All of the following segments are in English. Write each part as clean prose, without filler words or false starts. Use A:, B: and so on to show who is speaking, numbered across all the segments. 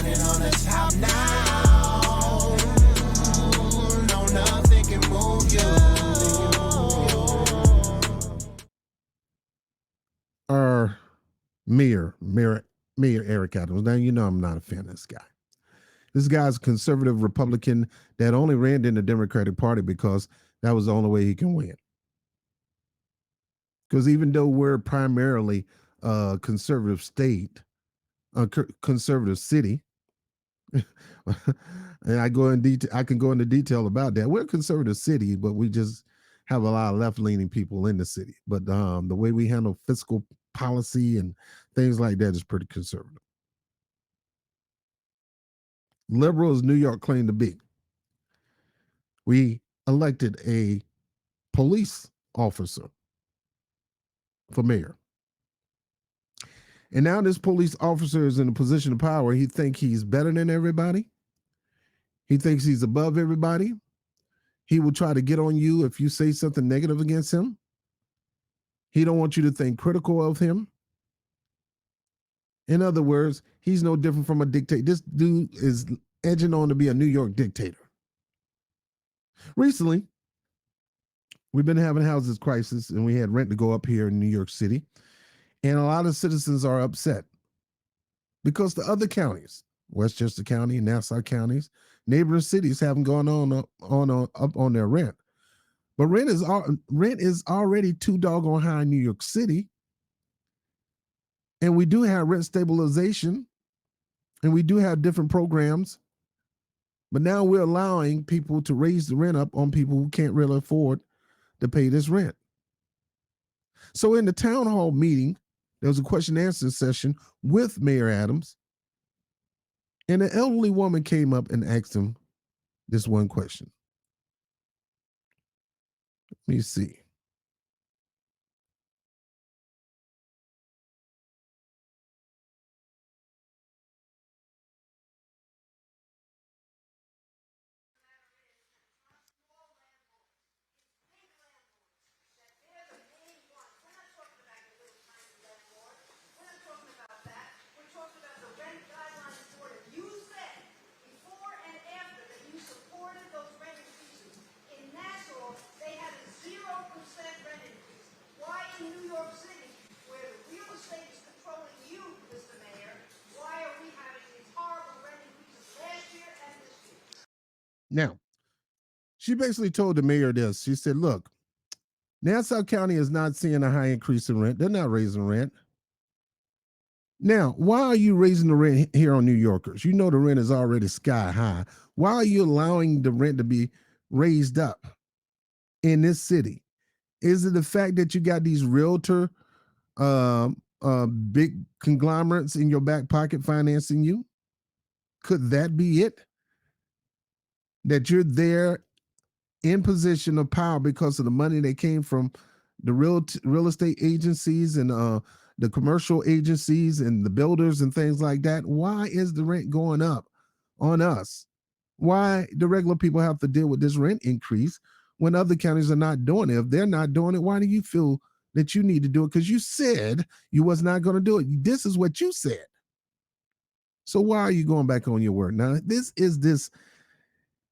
A: Standing on the top now. No, nothing can move you.
B: Our Mayor Eric Adams. Now, you know I'm not a fan of this guy. This guy's a conservative Republican that only ran in the Democratic Party because that was the only way he can win. Because even though we're primarily a conservative state, a conservative city, and I can go into detail about that. We're a conservative city, but we just have a lot of left-leaning people in the city. But the way we handle fiscal policy and things like that is pretty conservative. Liberal as New York claimed to be. We elected a police officer for mayor. And now this police officer is in a position of power. He thinks he's better than everybody. He thinks he's above everybody. He will try to get on you if you say something negative against him. He don't want you to think critical of him. In other words, he's no different from a dictator. This dude is edging on to be a New York dictator. Recently, we've been having a housing crisis, and we had rent to go up here in New York City. And a lot of citizens are upset because the other counties, Westchester County, Nassau counties, neighboring cities haven't gone up on their rent. But rent is already too doggone high in New York City. And we do have rent stabilization, and we do have different programs. But now we're allowing people to raise the rent up on people who can't really afford to pay this rent. So in the town hall meeting, there was a question and answer session with Mayor Adams. And an elderly woman came up and asked him this one question. Let me see. Now, she basically told the mayor this. She said, look, Nassau County is not seeing a high increase in rent. They're not raising rent. Now, why are you raising the rent here on New Yorkers? You know the rent is already sky high. Why are you allowing the rent to be raised up in this city? Is it the fact that you got these realtor big conglomerates in your back pocket financing you? Could that be it? That you're there in position of power because of the money that came from the real estate agencies and the commercial agencies and the builders and things like that. Why is the rent going up on us? Why do regular people have to deal with this rent increase when other counties are not doing it? If they're not doing it, why do you feel that you need to do it? Because you said you was not going to do it. This is what you said. So why are you going back on your word? Now, this is this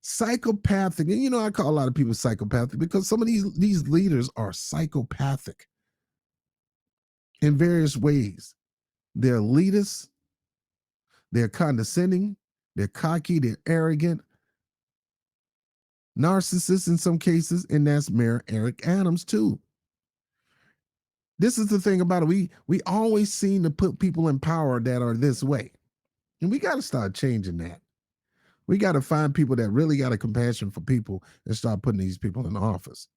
B: psychopathic, and I call a lot of people psychopathic because some of these leaders are psychopathic in various ways. They're elitists, they're condescending, they're cocky, they're arrogant, narcissists in some cases, and that's Mayor Eric Adams too. This is the thing about it. We always seem to put people in power that are this way, and we got to start changing that. We got to find people that really got a compassion for people and start putting these people in office.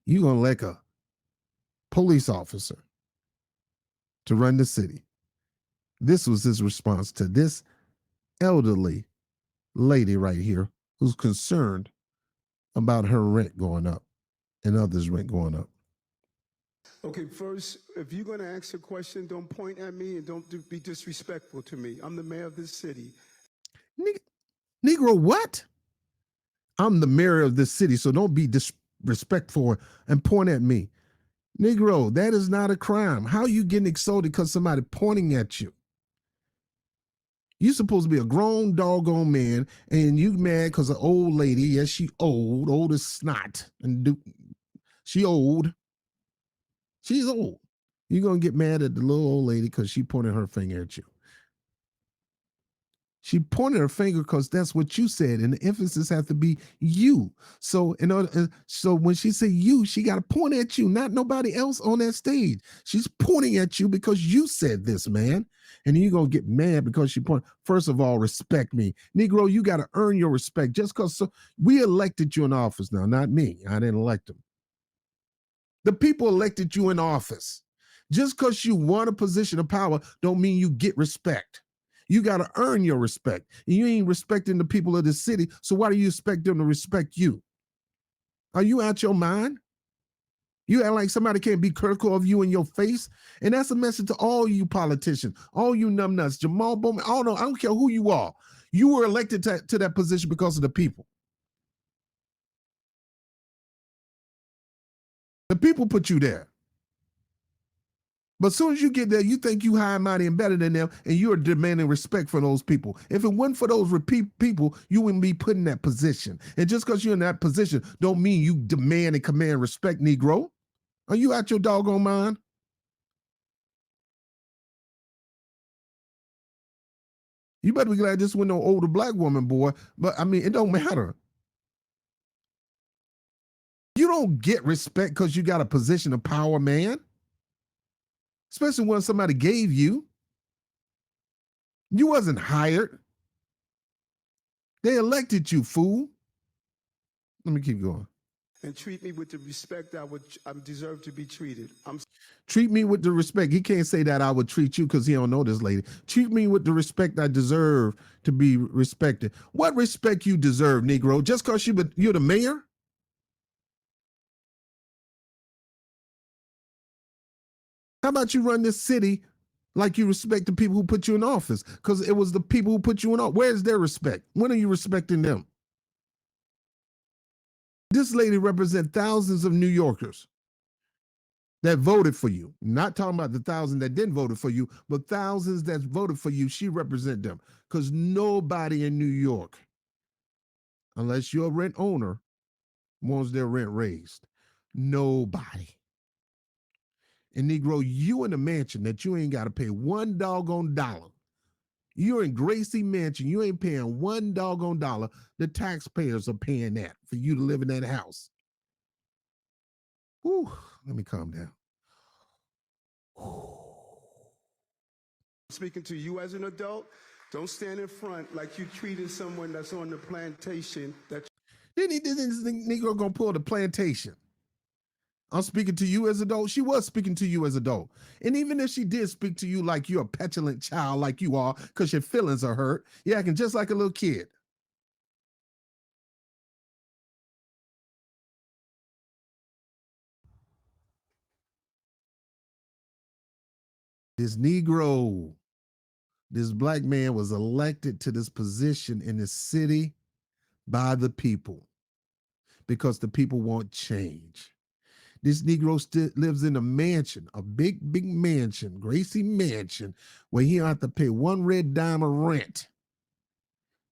B: You're going to elect a police officer to run the city. This was his response to this elderly lady right here who's concerned about her rent going up and others' rent going up.
C: Okay, first, if you're going to ask a question, don't point at me and don't be disrespectful to me. I'm the mayor of this city.
B: Negro, what? I'm the mayor of this city, so don't be disrespectful and point at me. Negro, that is not a crime. How are you getting excited because somebody pointing at you? You supposed to be a grown doggone man, and you mad because an old lady, yes, she old as snot, and she old. She's old. You're gonna get mad at the little old lady because she pointed her finger at you. She pointed her finger because that's what you said, and the emphasis has to be you. So in order, so when she say you, she got to point at you, not nobody else on that stage. She's pointing at you because you said this, man. And you're gonna get mad because she pointed. First of all, respect me, Negro. You got to earn your respect. Just because we elected you in office now, not me. I didn't elect him. The people elected you in office. Just because you want a position of power, don't mean you get respect. You got to earn your respect. You ain't respecting the people of the city, so why do you expect them to respect you? Are you out your mind? You act like somebody can't be critical of you in your face. And that's a message to all you politicians, all you numbnuts, Jamal Bowman, I don't care who you are. You were elected to that position because of the people. The people put you there. But as soon as you get there, you think you high and mighty and better than them, and you're demanding respect for those people. If it wasn't for those people, you wouldn't be put in that position. And just because you're in that position don't mean you demand and command respect, Negro. Are you out your doggone mind? You better be glad this was no older black woman, boy. But I mean, it don't matter. You don't get respect because you got a position of power, man. Especially when somebody gave you. You wasn't hired. They elected you, fool. Let me keep going.
C: And treat me with the respect I deserve to be treated.
B: Treat me with the respect. He can't say that I would treat you because he don't know this lady. Treat me with the respect I deserve to be respected. What respect you deserve, Negro? Just because you're the mayor? How about you run this city like you respect the people who put you in office? Because it was the people who put you in office. Where's their respect? When are you respecting them? This lady represents thousands of New Yorkers that voted for you. Not talking about the thousand that didn't vote for you, but thousands that voted for you. She represents them. Because nobody in New York, unless you're a rent owner, wants their rent raised. Nobody. And Negro, you in a mansion that you ain't got to pay one doggone dollar. You're in Gracie Mansion. You ain't paying one doggone dollar. The taxpayers are paying that for you to live in that house. Whew, let me calm down.
C: Speaking to you as an adult, don't stand in front like you treated someone that's on the plantation. This
B: Negro gonna pull the plantation. I'm speaking to you as adult. She was speaking to you as adult. And even if she did speak to you like you're a petulant child like you are, because your feelings are hurt, you're acting just like a little kid. This Negro, this black man was elected to this position in the city by the people because the people want change. This Negro still lives in a mansion, a big mansion, Gracie Mansion, where he don't have to pay one red dime of rent.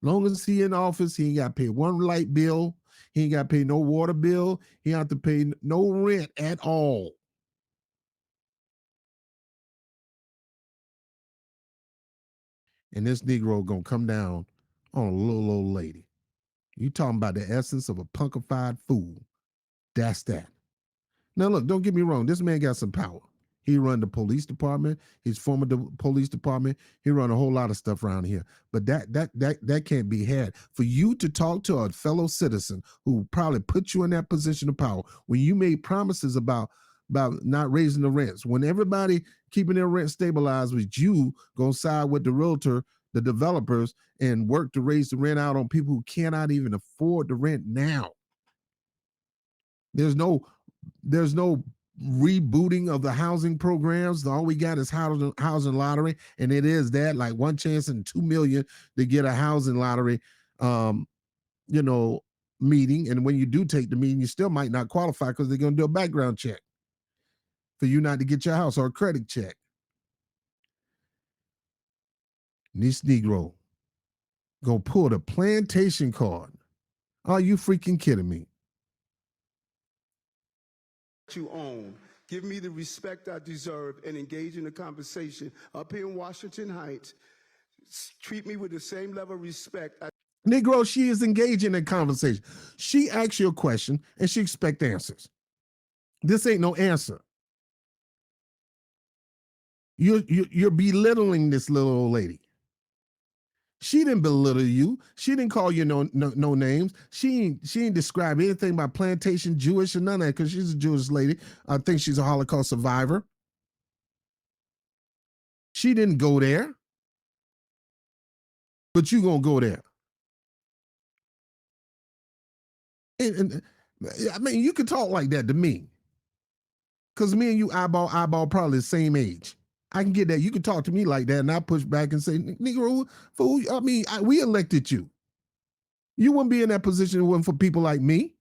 B: Long as he in office, he ain't got to pay one light bill. He ain't got to pay no water bill. He don't have to pay no rent at all. And this Negro gonna come down on a little old lady. You talking about the essence of a punkified fool. That's that. Now look, don't get me wrong. This man got some power. He run the police department. He's former the police department. He run a whole lot of stuff around here. But that can't be had. For you to talk to a fellow citizen who probably put you in that position of power when you made promises about not raising the rents, when everybody keeping their rent stabilized, was you gonna side with the realtor, the developers, and work to raise the rent out on people who cannot even afford the rent now. There's no rebooting of the housing programs. All we got is housing lottery, and it is that, like, one chance in 2 million to get a housing lottery meeting. And when you do take the meeting, you still might not qualify because they're going to do a background check for you not to get your house, or a credit check. This Negro Go pull the plantation card. Are you freaking kidding me?
C: You own. Give me the respect I deserve and engage in a conversation up here in Washington Heights. Treat me with the same level of respect.
B: Negro, she is engaging in conversation. She asks you a question and she expects answers. This ain't no answer. You're belittling this little old lady. She didn't belittle you. She didn't call you no names. She ain't describe anything about plantation, Jewish, or none of that, because she's a Jewish lady. I think she's a Holocaust survivor. She didn't go there. But you gonna go there. And I mean, you could talk like that to me. Because me and you eyeball probably the same age. I can get that. You can talk to me like that, and I push back and say, Negro, fool, I mean, we elected you. You wouldn't be in that position if it wasn't for people like me.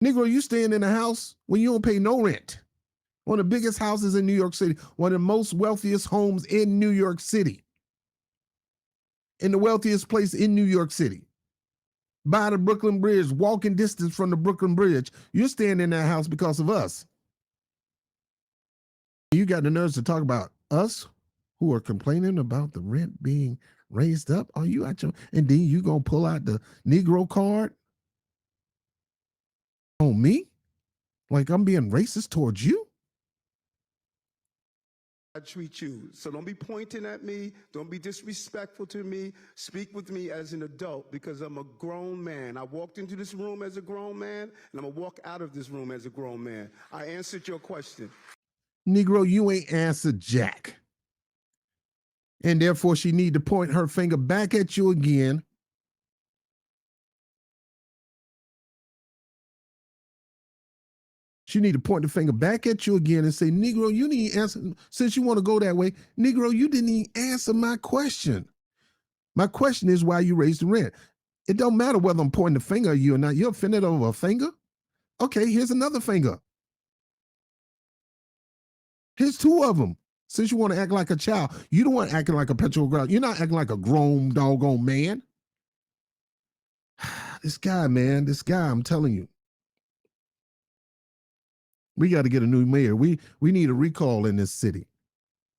B: Negro, you staying in a house when you don't pay no rent. One of the biggest houses in New York City, one of the most wealthiest homes in New York City. In the wealthiest place in New York City. By the Brooklyn Bridge, walking distance from the Brooklyn Bridge. You're staying in that house because of us. You got the nerves to talk about us who are complaining about the rent being raised up. Are you at your, and then you gonna pull out the Negro card on me? Like I'm being racist towards you?
C: I treat you. So don't be pointing at me. Don't be disrespectful to me. Speak with me as an adult because I'm a grown man. I walked into this room as a grown man, and I'm going to walk out of this room as a grown man. I answered your question.
B: Negro, you ain't answered jack. And therefore she need to point her finger back at you again. She need to point the finger back at you again and say, Negro, you need to answer. Since you want to go that way, Negro, you didn't even answer my question. My question is why you raised the rent. It don't matter whether I'm pointing the finger at you or not. You're offended over a finger? Okay, here's another finger. Here's two of them. Since you want to act like a child, you don't want acting like a petrol girl. You're not acting like a grown doggone man. This guy, man, this guy, I'm telling you. We got to get a new mayor. We need a recall in this city.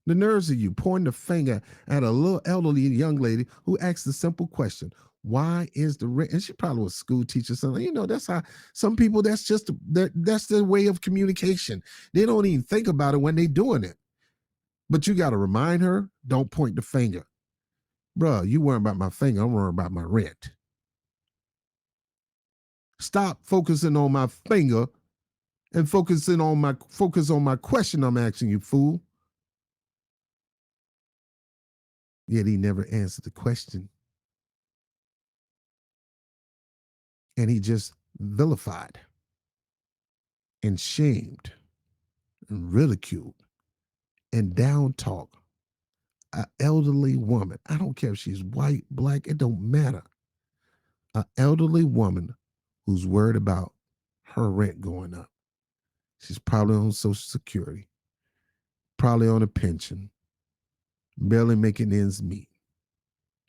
B: The nerves of you pointing the finger at a little elderly young lady who asked a simple question. Why is the rent? And she probably was a school teacher. Something. You know, that's how some people, that's their way of communication. They don't even think about it when they're doing it. But you got to remind her, don't point the finger. Bruh, you worrying about my finger, I'm worrying about my rent. Stop focusing on my finger and focus on my question I'm asking you, fool. Yet he never answered the question. And he just vilified and shamed and ridiculed and down talk an elderly woman. I don't care if she's white, black, it don't matter. An elderly woman who's worried about her rent going up. She's probably on Social Security, probably on a pension, barely making ends meet,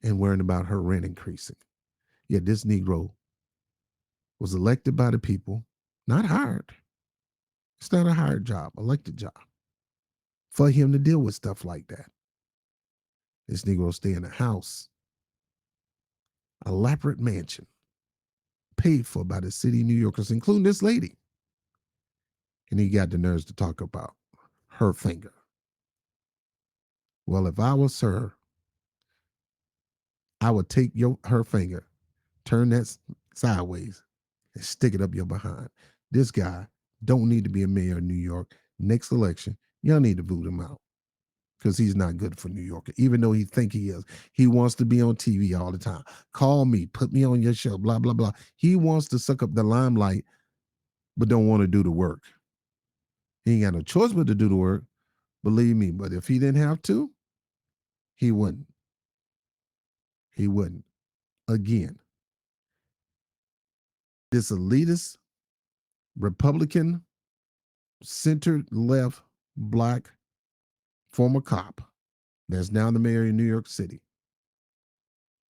B: and worrying about her rent increasing. Yet this Negro was elected by the people, not hired. It's not a hired job, elected job. For him to deal with stuff like that. This Negro stay in a house, elaborate mansion, paid for by the city of New Yorkers, including this lady. And he got the nerves to talk about her finger. Well, if I was her, I would take her finger, turn that sideways, and stick it up your behind. This guy don't need to be a mayor of New York. Next election, y'all need to boot him out because he's not good for New York, even though he think he is. He wants to be on TV all the time. Call me, put me on your show, blah, blah, blah. He wants to suck up the limelight, but don't want to do the work. He ain't got no choice but to do the work, believe me. But if he didn't have to, he wouldn't. He wouldn't. Again, this elitist, Republican, centered left, black, former cop that's now the mayor of New York City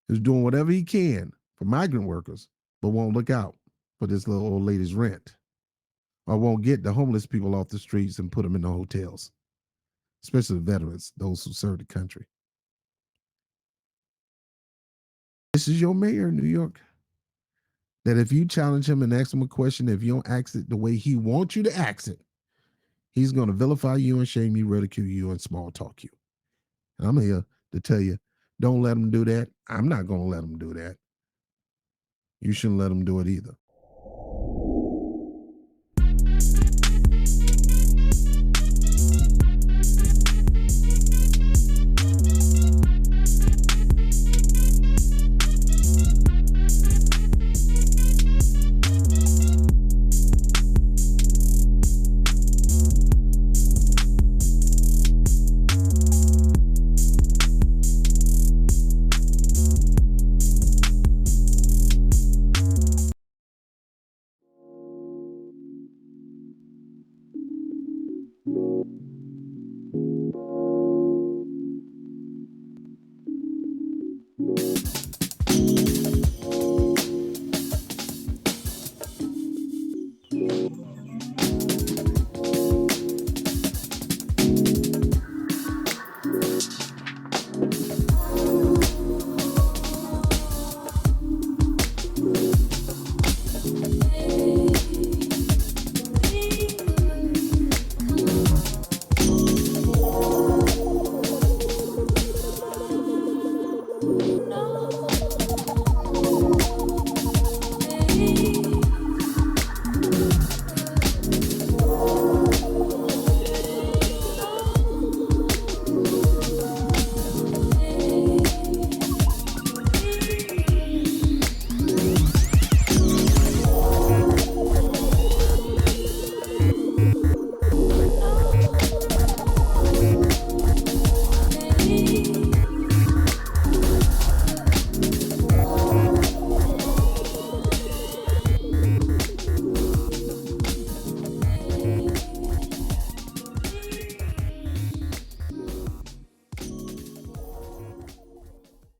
B: is doing whatever he can for migrant workers, but won't look out for this little old lady's rent, or won't get the homeless people off the streets and put them in the hotels, especially the veterans, those who serve the country. This is your mayor in New York. That if you challenge him and ask him a question, if you don't ask it the way he wants you to ask it, he's going to vilify you and shame you, ridicule you, and small talk you. And I'm here to tell you, don't let him do that. I'm not going to let him do that. You shouldn't let him do it either.